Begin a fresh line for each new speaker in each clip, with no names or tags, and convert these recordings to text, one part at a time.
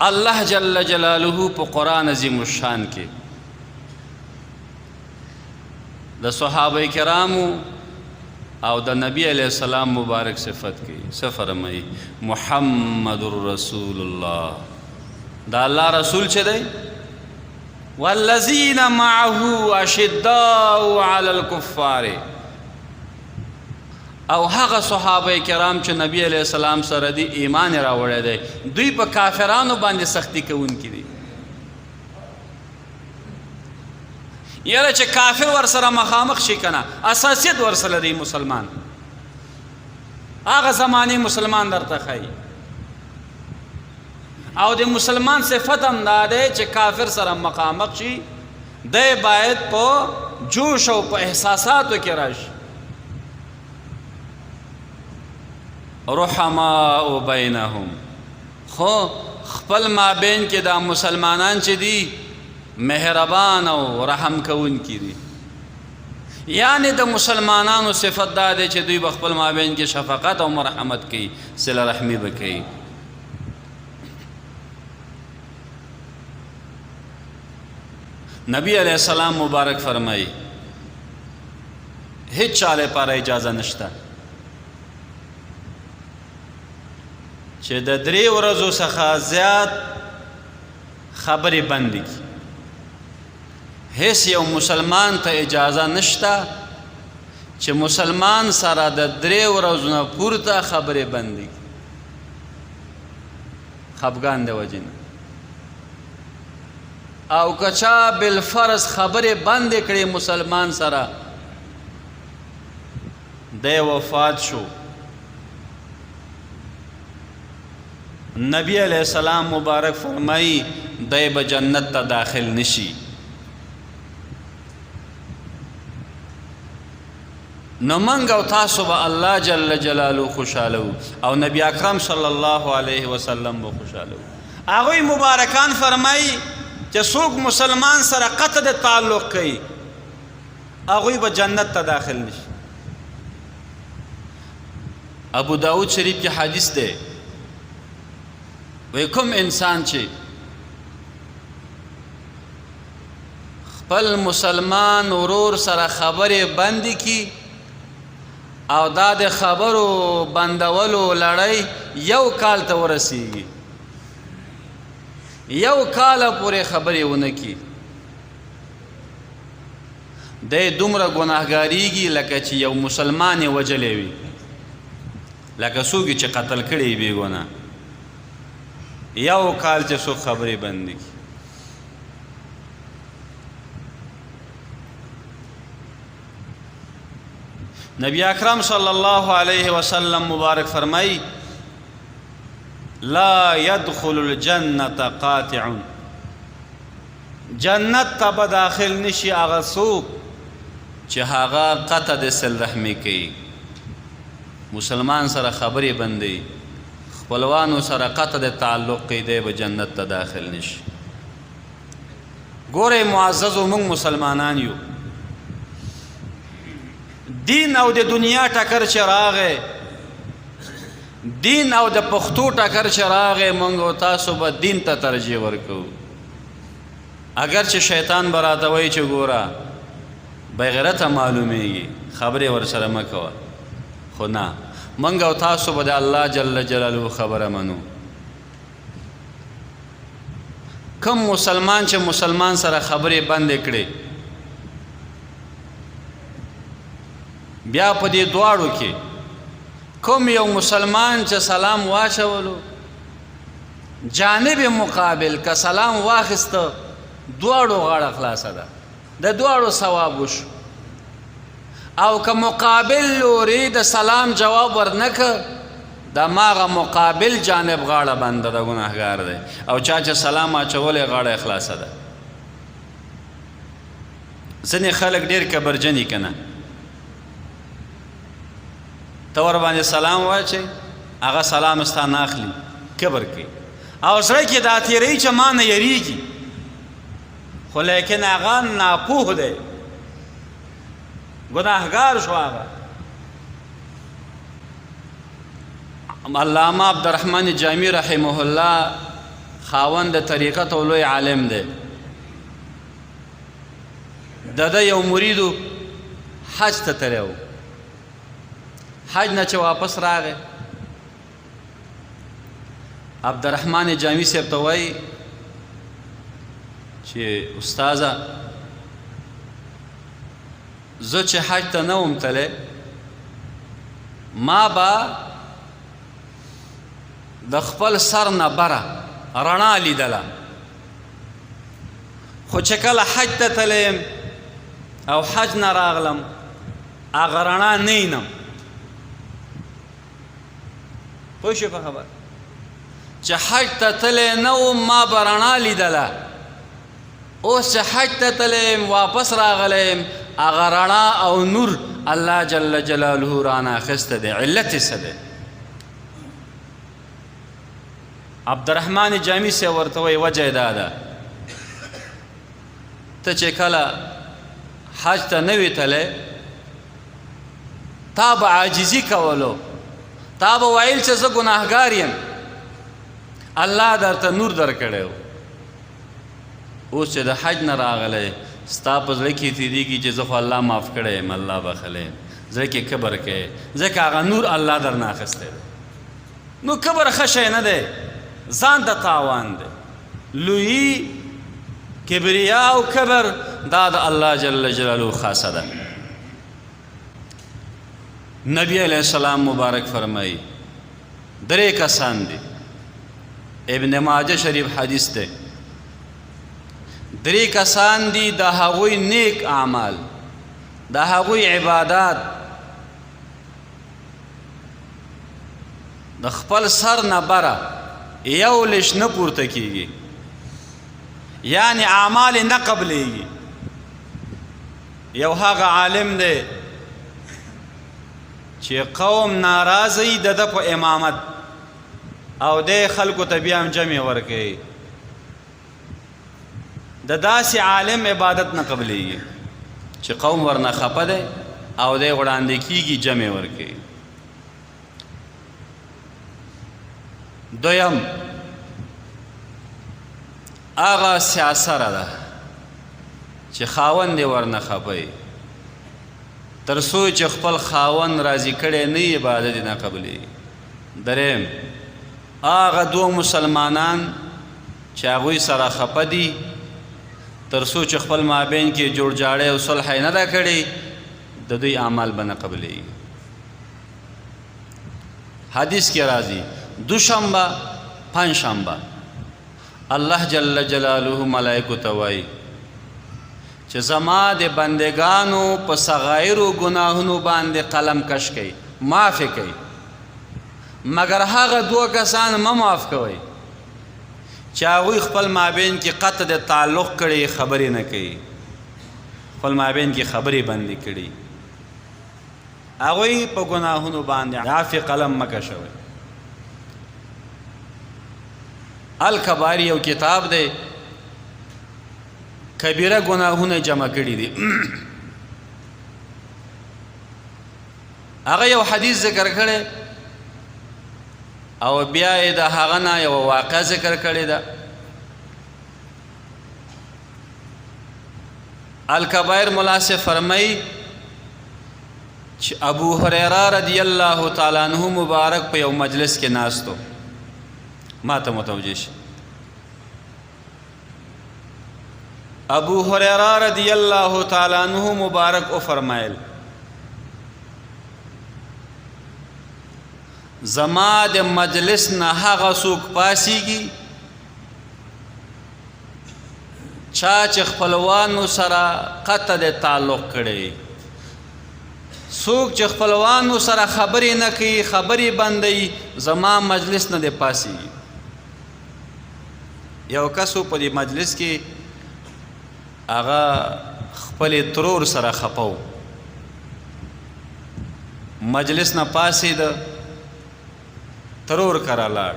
الله جل جلاله په قرآن عظیم الشان کې د صحابه کرامو او د نبی علیہ السلام مبارک صفت کی فرمائی محمد رسول اللہ دا اللہ رسول چه دی والذین معه اشداء علی الکفار او هغه صحابه کرام چې نبی علیہ السلام سره دی ایمان راوړی دی دوی په کافرانو باندې سختی کوونکي دي یاره چې کافر ورسره مخامخ شي کنه اساسیت ورسره دی مسلمان هغه زمانی مسلمان درته ښایي او د مسلمان صفت هم دا دی چې کافر سره مخامخ شي دی باید په جوش او په احساساتو کې راشي رحماء بینهم خو خپل مابین کې دا مسلمانان چې دي مهربان او رحم کوونکي دي یعنی د مسلمانانو صفت دا دی چې دوی به خپل مابین کې شفقت او مرحمت کوي صله رحمي به کوي نبی علیہ السلام مبارک فرمائی هیڅ چا لپاره اجازه نشته چې د 3 ورځو څخه زیات خبرې بندې کړي هیڅ یو مسلمان ته اجازه نشته چې مسلمان سره د 3 ورځو نه پورته خبرې بندې کړي خفګان د وجې نه او کچا بالفرض خبرې بندې کړې مسلمان سره دی وفات شو نبی علیہ السلام مبارک فرمائی دی به جنت ته داخل نشي نو منګ او تاسو به الله جل جلاله خوشاله او نبی اکرم صلی الله علیه وسلم به خوشاله هغوی مبارکان فرمائی چې څوک مسلمان سره قطع د تعلق کوي هغوی به جنت ته داخل نشي ابو داود شریف کې حدیث دی وی کوم انسان چې خپل مسلمان ورور سره خبرې بندې کی او دا د خبرو بندولو لړۍ 1 کال ته ورسیږي 1 کال پورې خبرې ونه کی دی دومره ګناهګاریږي لکه چې یو مسلمان یې وجلی وي لکه څوک چې قتل کړی بې ګناه 1 کال چې څوک خبرې بندې کی نبی اکرم صلی الله علیه وسلم مبارک فرمائی لا يدخل الجنة قاطع جنت ته به داخل نشي هغه څوک چې هغه قطع د صله رحمي کوي مسلمان سره خبرې بندوي خپلوانو سره قطع د تعلق کوي دی به جنت ته داخل نشي ګورئ معززو موږ مسلمانان یو دین او د دنیا ټکر چې راغی دین او د پښتو ټکر چې راغی موږ او تاسو به دین ته ترجیح ورکوو اگر چې شیطان به راته وایي چې ګوره بغیرته معلومیږي خبرې ورسره مه کوه خو نه موږ او تاسو به د الله جل جلاله خبره منو کم مسلمان چې مسلمان سره خبرې بندې کړي بیا په دې دواړو کې کوم یو مسلمان چې سلام واچولو جانب مقابل که سلام واخیسته دواړو غاړه خلاصه ده د دواړو ثواب وشو او که مقابل لوري د سلام جواب ورنکه د ماغه مقابل جانب غاړه بنده د ګناهګار دی او چا چې سلام اچولی غاړه خلاصه ده ځینې خلک ډېر کبرجني که نه ته ورباندې سلام واچوي هغه سلام ستا نه اخلي کبر کوي او زړه کې دا تېروي چې ما نه یریږي خو لیکن هغه ناپوه دی گناهگار شو هغه علامه عبدالرحمن جامی رحمه الله خاوند د طریقت او لوی عالم دی. د ده یو مریدو حج ته تللی و. حج نه چې واپس راغی، عبدالرحمن جامی صاحب ته وایي چې استاذه زه چې حج ته نه وم تللی، ما به د خپل سر نه بره رڼا لیدله، خو چې کله حج ته تللی یم او حج نه راغلم هغه رڼا نه وینم. پوه شوې په خبر چې حج ته تللی نه وم ما به رڼا لیدله، اوس چې حج ته تللی یم واپس راغلی یم هغه رڼا او نور الله جل جلاله رانه اخیسته دی. علت یې څه دی؟ عبدالرحمن جامی صاحب ورته وایي وجه یې دا ده ته چې کله حج ته نه وې تللی تا به عاجزي کولو، تا به ویل چې زه ګناهګار یم، الله درته نور درکړی و. اوس چې د حج نه راغلی ستا په زړه کې تېرېږي چې زه خو الله معاف کړی یم، الله بخلی یم، زړه کې کبر کوې ځکه هغه نور الله درنه اخیستی دی. نو کبر ښه شی نه دی، ځان ته تاوان دی. لویي کبریا او کبر دا د الله جل جلاله خاصه ده. نبی علیہ السلام مبارک فرمائی 3 کسان دي، ابن ماجه شریف حدیث ده، 3 کسان دي د هغوی نیک اعمال، د هغوی عبادات د خپل سر نه بره یو لش نه پورته کیږي، یعنی اعمال نه قبلیږي. یو هغه عالم دی چې قوم ناراضی د ده په امامت او دی خلکو ته بیا هم جمع ورکوي، د داسې عالم عبادت نه قبلیږي چې قوم ورنه خفه دی او دی وړاندې کیږي جمع ورکوي. دویم هغه سیاسره ده چې خاوند یې ورنه خفه تر څو چې خپل خاوند راضي کړی نه عبادت نه قبلیږي. دریم هغه 2 مسلمانان چې هغوی سره خفه دي تر څو چې خپل مابین کې جوړ جاړی او صلح یې نه ده کړې د دوی اعمال به نه قبلیږي. حدیث کې راځي دوشنبه پنجشنبه الله جل جلاله ملائکو ته وایي چې زما د بندگانو په صغایرو ګناهونو باندې قلم کش کوي، معافې کوي، مګر هغه 2 کسان مه معاف کوئ چې هغوی خپل مابین کې قطع د تعلق کړي، خبرې نه کوي، خپل مابین کې خبرې بندې کړي، هغوی په ګناهونو باندې عافې قلم مه کشوئ. الکبائر یو کتاب دی، کبیره گناهونه جمع کړي دي. هغه یو حدیث ذکر کړی او بیا یې د هغه نه یو واقعه ذکر کړې ده. الکبائر ملا سے فرمائی چې ابو هريره رضی الله تعالی عنہ مبارک په یو مجلس کې ناستو، ما ته متوجه شي. ابو هريره رضی الله تعالی عنہ مبارک او فرمایل زما د مجلس نه هغه څوک پاسیږي چا چې خپلوانو سره قطع د تعلق کړي، څوک چې خپلوانو سره خبرې نه کوي، خبرې بندوي، زما مجلس نه دی پاسیږي. یو کسو په دې مجلس کې هغه خپل ترور سره خپو، مجلس نه پاسید، ترور کرا لاړ.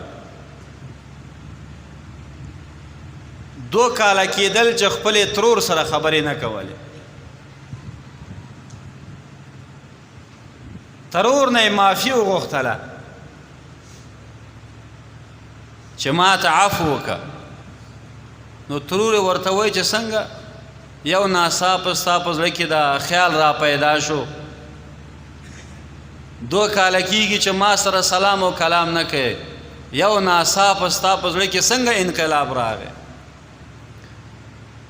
2 کاله کېدل چې خپل ترور سره خبرې نه کولې. ترور نه معافي وغوښتله چې ما ته عفو وکړه، نو ترور ورته وایي چې څنګه یو ناڅاپه ستا په زړه کې دا خیال را پیدا شو 2 کاله کېږي چې ما سره سلام او کلام نه کوې یو ناڅاپه ستا په زړه کې څنګه انقلاب راغی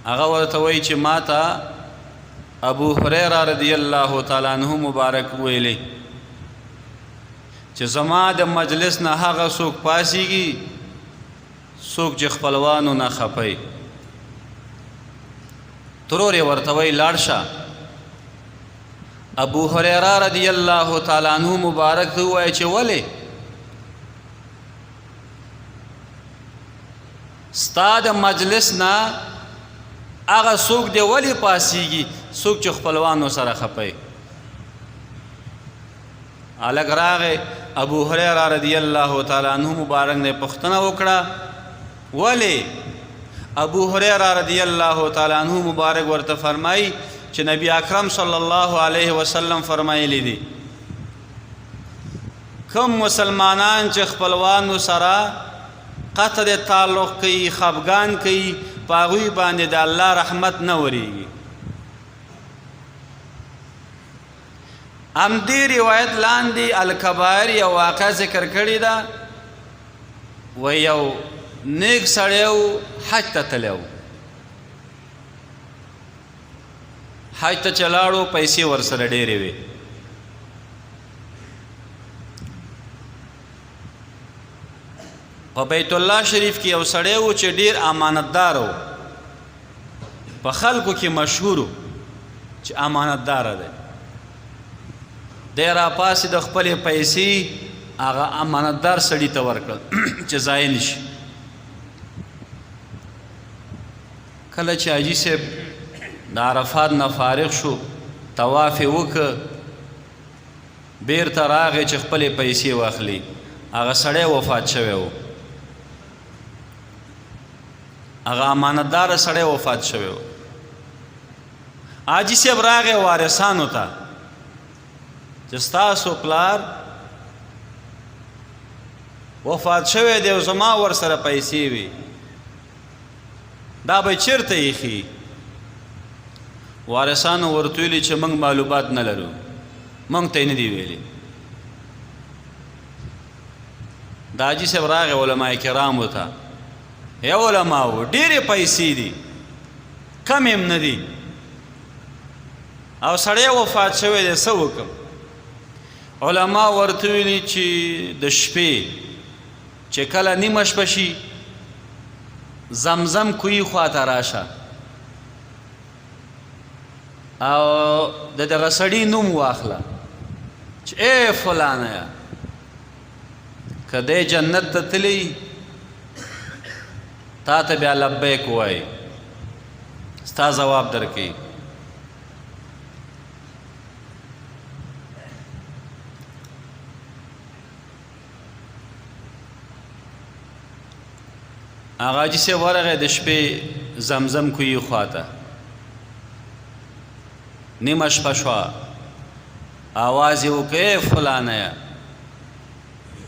هغه ورته وایي چې ما ته ابو هریره رضی الله تعالی عنه مبارک ویلی چې زما د مجلس نه هغه څوک پاسیږي څوک چې خپلوانو نه خپي ترور یې ورته وایي لاړ شه ابو هریره رضی الله تعالی عنه مبارک ته ووایي چې ولې ستا د مجلس نه هغه څوک دی ولې پاسیږي څوک چې خپلوانو سره خپي الګ راغی ابو هریره رضی الله تعالی عنہ مبارک نے پوښتنه وکړه ولې ابو هریره رضی الله تعالی عنہ مبارک ورته فرمایي چې نبی اکرم صلی الله علیه وسلم فرمایلی دي کوم مسلمانان چې خپلوانو سره قطع تعلق کوي خفګان کوي په هغوی باندې د الله رحمت نه وریږي ام دی روایت لاندې الکبائر یو واقع ذکر کړی ده و یو نیک سړی حج ته تللی و حج ته چې لاړو پیسې ورسره ډېرې وې په بیت الله شریف کې یو سړی و چې ډېر امانتدار و په خلکو کې مشهور و چې امانتداره دی دی را پاسې د خپلې پیسې هغه امانتدار سړي ته ورکړل چې ضایع نه شي کله چې حاجي صاحب د عرفات نه فارغ شو طواف یې وکړ بیرته راغی چې خپلې پیسې واخلي هغه سړی وفات شوی و هغه امانتداره سړی وفات شوی و حاجي صاحب راغی وارثانو ته چې ستاسو پلار وفات شوی دی او زما ورسره پیسې وي دا به چېرته ایښي وارثانو ورته ویلي چې موږ معلومات نه لرو موږ ته یې نه دي ویلي د حاجي صاحب راغی علما کرامو ته یا علماو ډېرې پیسې دي کم هم نه دي او سړی وفات شوی دی څه وکړم علما ورته ویلي چې د شپې چې کله نیمه شپه شي زمزم کوی خواته راشه او د دغه سړي نوم واخله چې ای فلانه که دی جنت ته تللی تا ته بیا لبیک وایي ستا ځواب درکوي هغه حاجي صاحب ورغی د شپې زمزم کوی خواته نیمه شپه شوه آواز یې وکړ ای فلانه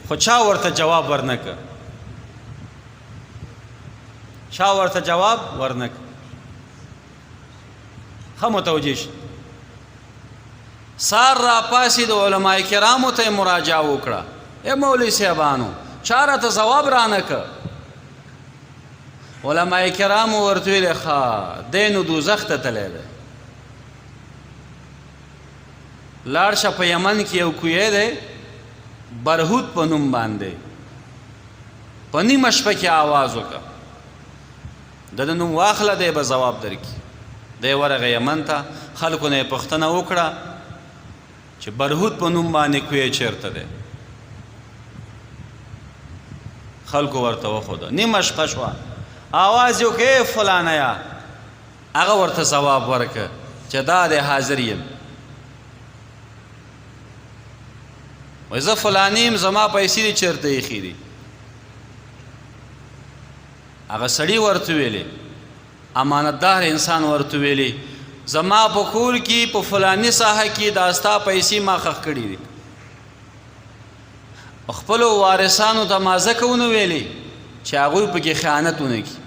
خو چا ورته جواب ورنه که چا ورته جواب ورنه که ښه متوجه شي سار را پاسې د علما کرامو ته یې مراجعه وکړه ای مولوي صاحبانو چا راته ځواب رانه که علما کرامو ورته ویلې ښه دی نو دوزخ ته تللی دی لاړ شه په یمن کې یو کوی دی برهوت په نوم باندې په نیمه شپه کې آواز وکړه د ده نوم واخله دی به ځواب درکړي دی ورغی یمن ته خلکو نه یې پوښتنه وکړه چې برهوت په نوم باندې کوی چېرته دی خلکو ورته وښوده نیمه شپه شوه آواز یو کې فلانه هغه ورته ځواب ورکړه چې دا دی حاضر یم وایي زه فلاني یم زما پیسې دي چېرته ایښي دي هغه سړي ورته ویلې امانتدار انسان ورته ویلې زما په کور کې په فلاني ساحه کې دا ستا پیسې ما ښخ کړي دي خپلو وارثانو ته ما ځکه ونه ویلې چې هغوی پکې خیانت ونه کړي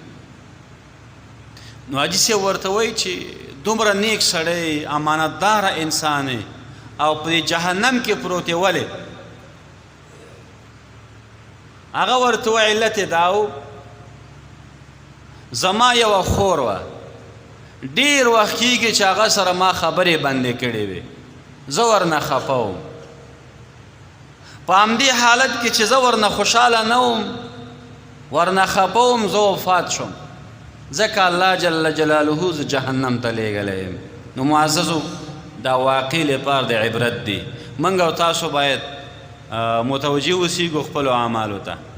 نو حاجي صاحب ورته وایي چې دومره نیک سړی امانتداره انسان او په جهنم کې پروت یې ولې؟ هغه ورته وایي علت یې دا و زما یوه خور وه ډېر وخت کېږي چې هغه سره ما خبرې بندې کړې وې زه ورنه خفه وم په همدې حالت کې چې زه ورنه خوشحاله نه وم ورنه خفه وم زه وفات شم ځکه الله جل جلاله زه جهنم ته لیږلی یم. نو معززو دا واقع لپاره د عبرت دی. موږ او تاسو باید متوجه اوسیږو خپلو اعمالو ته.